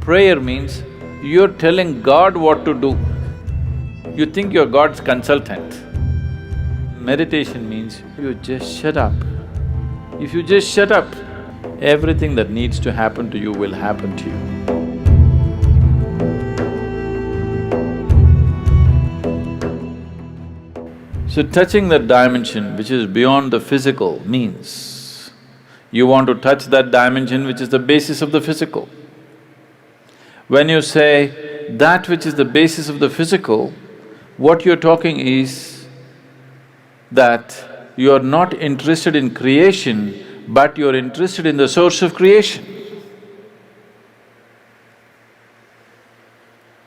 Prayer means you're telling God what to do. You think you're God's consultant. Meditation means you just shut up. If you just shut up, everything that needs to happen to you will happen to you. So touching that dimension which is beyond the physical means you want to touch that dimension which is the basis of the physical. When you say that which is the basis of the physical, what you're talking is that you're not interested in creation, but you're interested in the source of creation.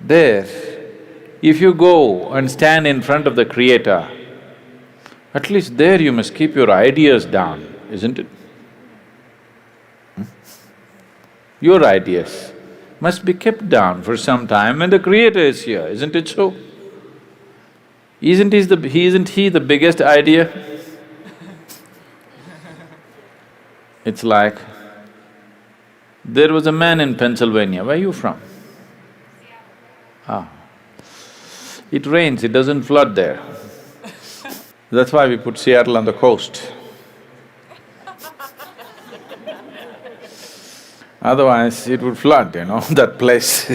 There, if you go and stand in front of the Creator, at least there you must keep your ideas down, isn't it? Your ideas must be kept down for some time when the Creator is here, isn't it so? Isn't he the biggest idea? It's like, there was a man in Pennsylvania, where are you from? Ah. It rains, it doesn't flood there. That's why we put Seattle on the coast. Otherwise, it would flood, that place.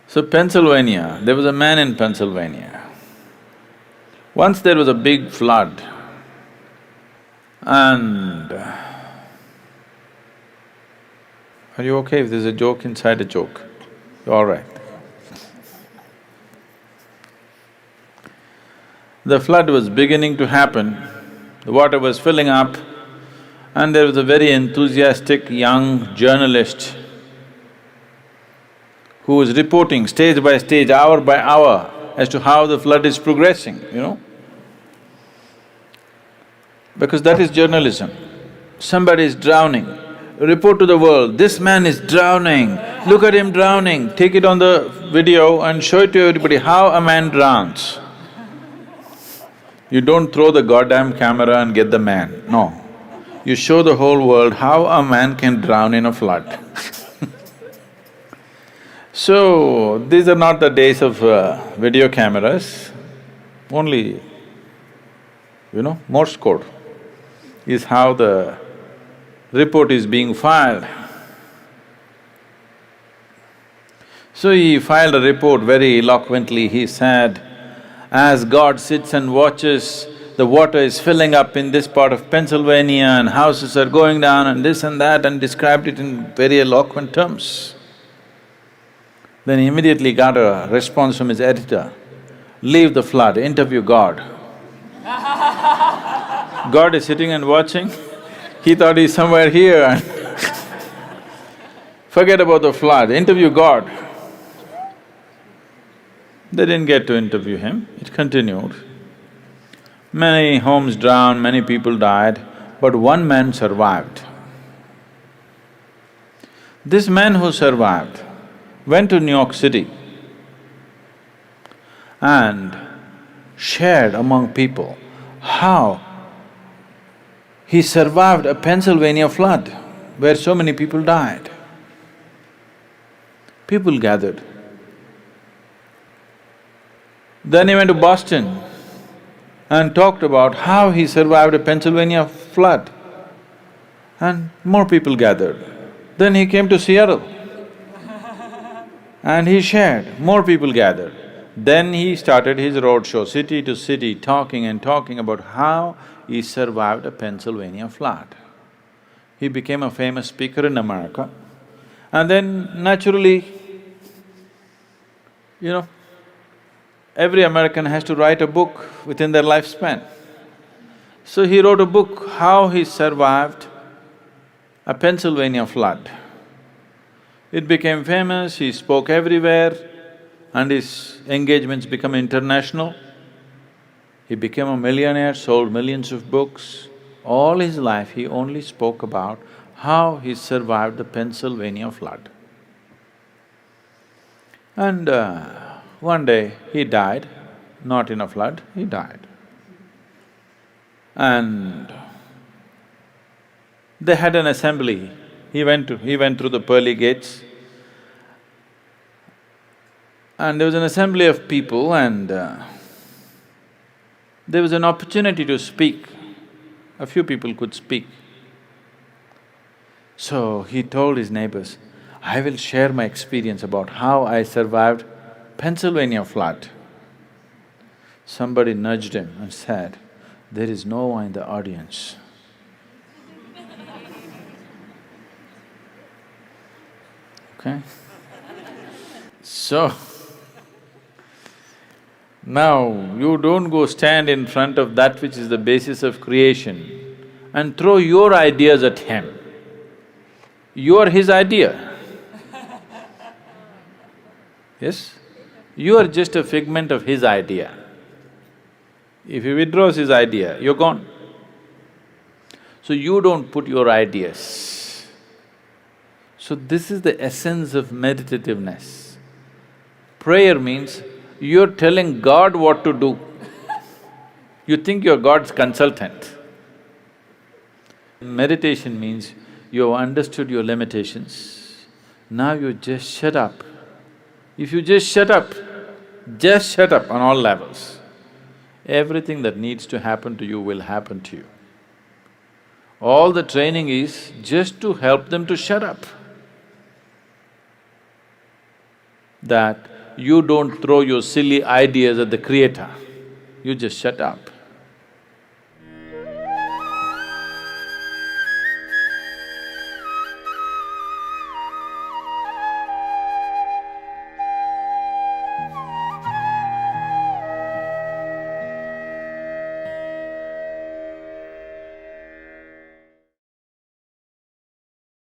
So Pennsylvania, there was a man in Pennsylvania. Once there was a big flood and… Are you okay if there's a joke inside a joke? You're all right. The flood was beginning to happen, the water was filling up, and there was a very enthusiastic young journalist who was reporting stage by stage, hour by hour as to how the flood is progressing, Because that is journalism. Somebody is drowning, report to the world, this man is drowning, look at him drowning, take it on the video and show it to everybody how a man drowns. You don't throw the goddamn camera and get the man, no. You show the whole world how a man can drown in a flood. So, these are not the days of video cameras, only, Morse code is how the report is being filed. So he filed a report very eloquently, he said, as God sits and watches, the water is filling up in this part of Pennsylvania and houses are going down and this and that, and described it in very eloquent terms. Then he immediately got a response from his editor, leave the flood, interview God. God is sitting and watching, he thought he's somewhere here and forget about the flood, interview God. They didn't get to interview him, it continued. Many homes drowned, many people died, but one man survived. This man who survived went to New York City and shared among people how he survived a Pennsylvania flood where so many people died. People gathered. Then he went to Boston and talked about how he survived a Pennsylvania flood, and more people gathered. Then he came to Seattle and he shared, more people gathered. Then he started his roadshow, city to city, talking and talking about how he survived a Pennsylvania flood. He became a famous speaker in America, and then naturally, every American has to write a book within their lifespan. So he wrote a book, how he survived a Pennsylvania flood. It became famous, he spoke everywhere, and his engagements became international. He became a millionaire, sold millions of books. All his life he only spoke about how he survived the Pennsylvania flood. And one day he died, not in a flood, he died. And they had an assembly. He went through the pearly gates And there was an assembly of people and there was an opportunity to speak. A few people could speak. So he told his neighbors, I will share my experience about how I survived Pennsylvania flood. Somebody nudged him and said, there is no one in the audience. Okay? So, now you don't go stand in front of that which is the basis of creation and throw your ideas at him. You are his idea. Yes? You are just a figment of his idea. If he withdraws his idea, you're gone. So you don't put your ideas. So this is the essence of meditativeness. Prayer means you're telling God what to do. You think you're God's consultant. Meditation means you have understood your limitations, now you just shut up. If you just shut up on all levels, everything that needs to happen to you will happen to you. All the training is just to help them to shut up. That you don't throw your silly ideas at the Creator, you just shut up.